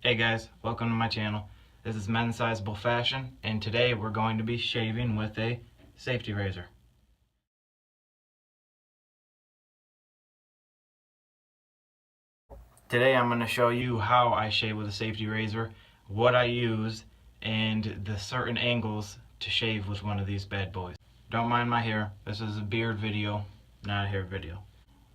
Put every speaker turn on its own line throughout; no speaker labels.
Hey guys, welcome to my channel. This is Men's Sizable Fashion, and today we're going to be shaving with a safety razor. Today I'm going to show you how I shave with a safety razor, what I use, and the certain angles to shave with one of these bad boys. Don't mind my hair, this is a beard video, not a hair video.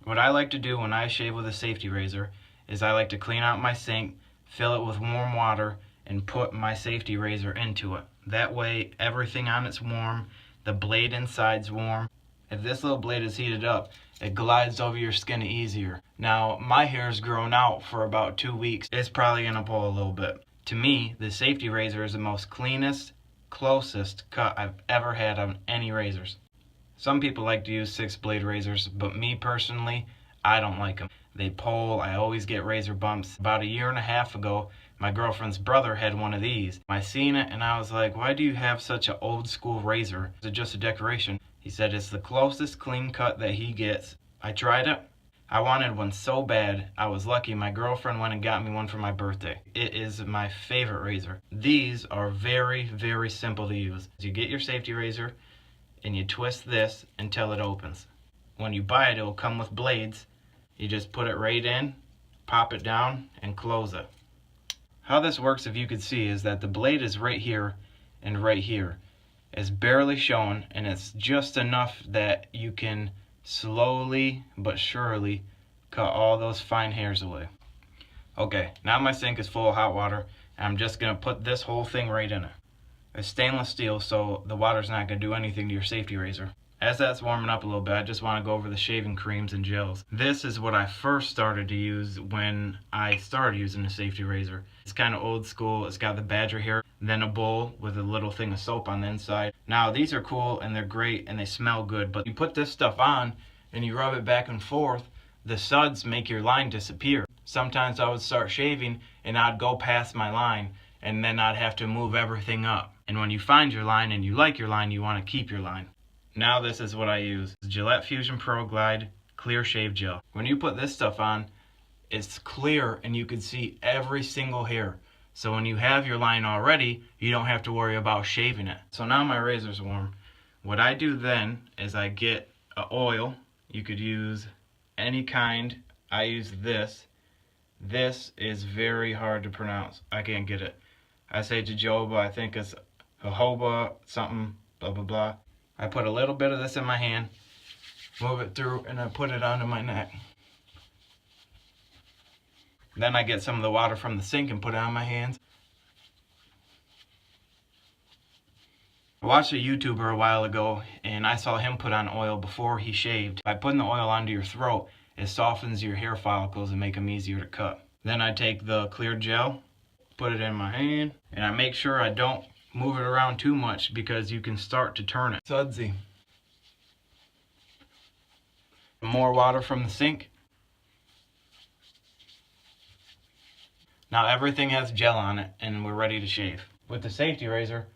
What I like to do when I shave with a safety razor is I like to clean out my sink, fill it with warm water, and put my safety razor into it. That way everything on it's warm, the blade inside's warm. If this little blade is heated up, it glides over your skin easier. Now my hair's grown out for about 2 weeks. It's probably gonna pull a little bit. To me, the safety razor is the most cleanest, closest cut I've ever had on any razors. Some people like to use 6-blade razors, but me personally, I don't like them. They pull, I always get razor bumps. About 1.5 years ago, my girlfriend's brother had one of these. I seen it and I was like, why do you have such an old school razor? Is it just a decoration? He said it's the closest clean cut that he gets. I tried it. I wanted one so bad. I was lucky my girlfriend went and got me one for my birthday. It is my favorite razor. These are very, very simple to use. You get your safety razor and you twist this until it opens. When you buy it, it'll come with blades. You just put it right in, pop it down, and close it. How this works, if you could see, is that the blade is right here and right here. It's barely shown, and it's just enough that you can slowly but surely cut all those fine hairs away. Okay, now my sink is full of hot water, and I'm just gonna put this whole thing right in it. It's stainless steel, so the water's not gonna do anything to your safety razor. As that's warming up a little bit, I just want to go over the shaving creams and gels. This is what I first started to use when I started using a safety razor. It's kind of old school. It's got the badger hair, then a bowl with a little thing of soap on the inside. Now these are cool and they're great and they smell good, but you put this stuff on and you rub it back and forth, the suds make your line disappear. Sometimes I would start shaving and I'd go past my line and then I'd have to move everything up. And when you find your line and you like your line, you want to keep your line. Now this is what I use. Gillette Fusion ProGlide Clear Shave Gel. When you put this stuff on, it's clear and you can see every single hair. So when you have your line already, you don't have to worry about shaving it. So now my razor's warm. What I do then is I get an oil. You could use any kind. I use this. This is very hard to pronounce. I can't get it. I say jojoba, I think it's jojoba, something, blah, blah, blah. I put a little bit of this in my hand, move it through, and I put it onto my neck. Then I get some of the water from the sink and put it on my hands. I watched a YouTuber a while ago, and I saw him put on oil before he shaved. By putting the oil onto your throat, it softens your hair follicles and make them easier to cut. Then I take the clear gel, put it in my hand, and I make sure I don't move it around too much because you can start to turn it sudsy. More water from the sink. Now everything has gel on it and we're ready to shave. With the safety razor,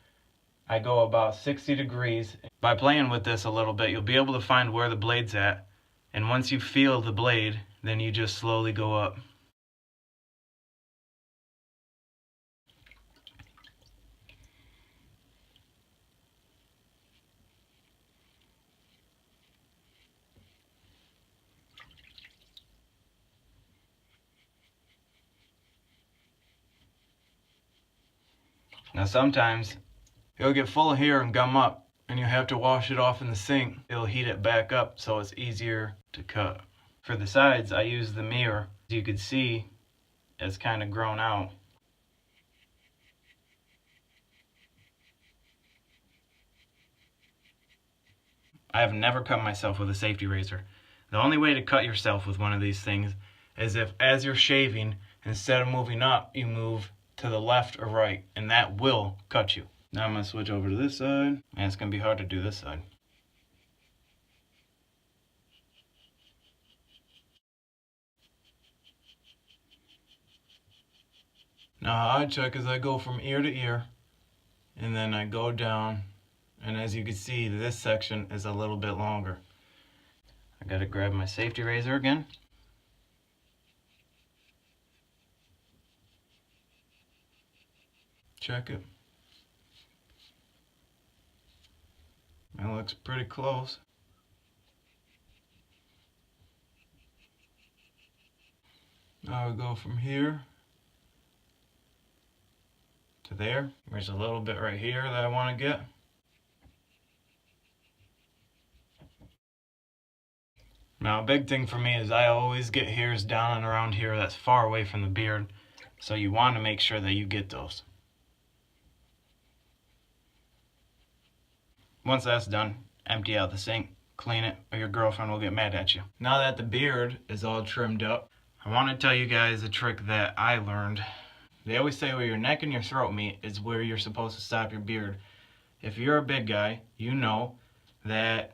I go about 60 degrees. By playing with this a little bit, you'll be able to find where the blade's at. And once you feel the blade, then you just slowly go up. Now sometimes it'll get full of hair and gum up and you have to wash it off in the sink. It'll heat it back up so it's easier to cut. For the sides, I use the mirror. As you can see, it's kind of grown out. I have never cut myself with a safety razor. The only way to cut yourself with one of these things is if, as you're shaving, instead of moving up, you move to the left or right, and that will cut you. Now I'm going to switch over to this side, and it's going to be hard to do this side. Now how I check is I go from ear to ear, and then I go down, and as you can see, this section is a little bit longer. I got to grab my safety razor again. check it. It looks pretty close. Now we go from here to there. There's a little bit right here that I want to get. Now a big thing for me is I always get hairs down and around here that's far away from the beard. So you want to make sure that you get those. Once that's done, empty out the sink, clean it, or your girlfriend will get mad at you. Now that the beard is all trimmed up, I want to tell you guys a trick that I learned. They always say where your neck and your throat meet is where you're supposed to stop your beard. If you're a big guy, you know that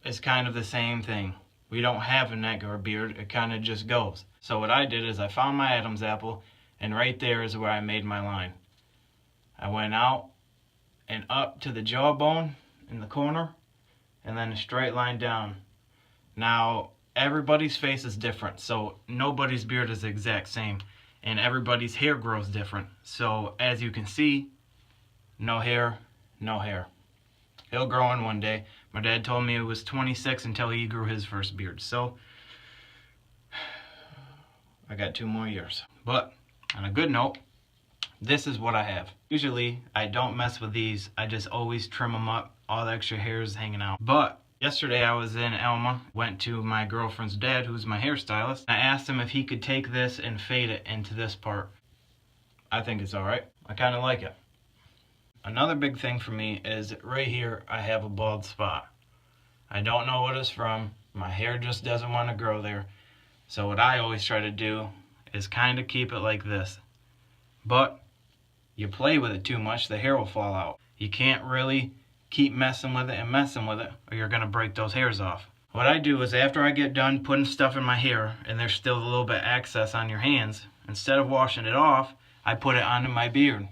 it's kind of the same thing. We don't have a neck or a beard, it kind of just goes. So what I did is I found my Adam's apple, and right there is where I made my line. I went out and up to the jawbone in the corner, and then a straight line down. Now, everybody's face is different, so nobody's beard is the exact same, and everybody's hair grows different. So as you can see, no hair, no hair. It'll grow in one day. My dad told me it was 26 until he grew his first beard, so I got 2 more years. But on a good note, this is what I have. Usually I don't mess with these, I just always trim them up, all the extra hairs hanging out. But yesterday I was in Elma, went to my girlfriend's dad, who's my hairstylist. I asked him if he could take this and fade it into this part. I think it's alright. I kind of like it. Another big thing for me is right here I have a bald spot. I don't know what it's from. My hair just doesn't want to grow there. So what I always try to do is kind of keep it like this. But you play with it too much, the hair will fall out. You can't really keep messing with it and messing with it, or you're going to break those hairs off. What I do is after I get done putting stuff in my hair and there's still a little bit of excess on your hands, instead of washing it off, I put it onto my beard.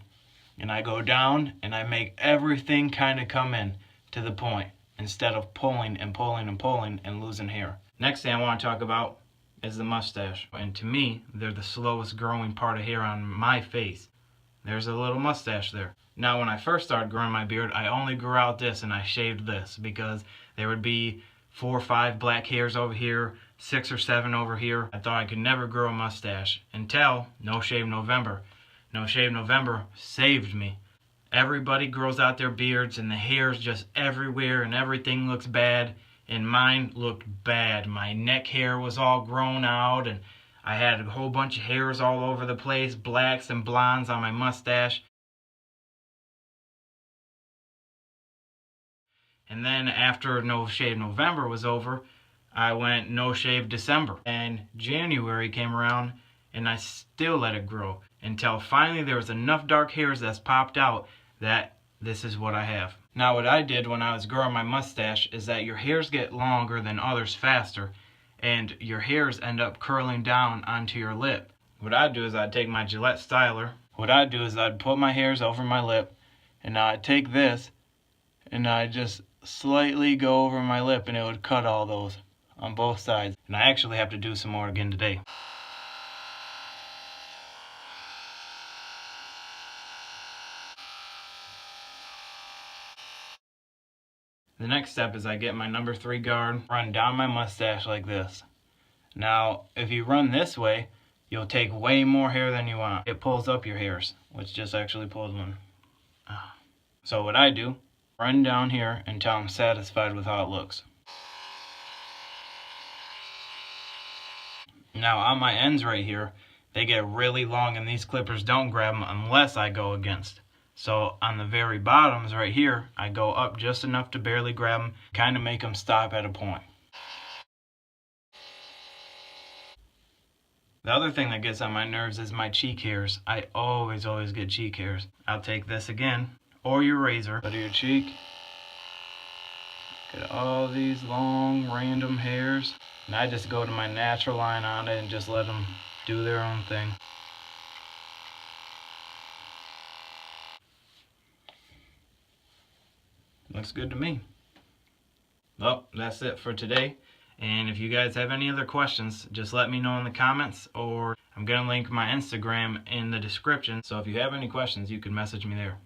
And I go down and I make everything kind of come in to the point instead of pulling and pulling and pulling and losing hair. Next thing I want to talk about is the mustache. And to me, they're the slowest growing part of hair on my face. There's a little mustache there. Now when I first started growing my beard, I only grew out this and I shaved this because there would be 4 or 5 black hairs over here, 6 or 7 over here. I thought I could never grow a mustache until No Shave November. No Shave November saved me. Everybody grows out their beards and the hair's just everywhere and everything looks bad, and mine looked bad. My neck hair was all grown out and I had a whole bunch of hairs all over the place, blacks and blondes on my mustache. And then after No Shave November was over, I went No Shave December, and January came around and I still let it grow until finally there was enough dark hairs that's popped out that this is what I have. Now what I did when I was growing my mustache is that your hairs get longer than others faster, and your hairs end up curling down onto your lip. What I'd do is I'd take my Gillette styler. What I'd do is I'd put my hairs over my lip, and now I'd take this and I'd just slightly go over my lip and it would cut all those on both sides. And I actually have to do some more again today. The next step is I get my number 3 guard, run down my mustache like this. Now, if you run this way, you'll take way more hair than you want. It pulls up your hairs, which just actually pulled one. So what I do, run down here until I'm satisfied with how it looks. Now on my ends right here, they get really long and these clippers don't grab them unless I go against. So on the very bottoms right here, I go up just enough to barely grab them, kind of make them stop at a point. The other thing that gets on my nerves is my cheek hairs. I always get cheek hairs. I'll take this again, or your razor, go to your cheek. Get all these long random hairs. And I just go to my natural line on it and just let them do their own thing. Looks good to me. Well, that's it for today. And if you guys have any other questions, just let me know in the comments, or I'm going to link my Instagram in the description. So if you have any questions, you can message me there.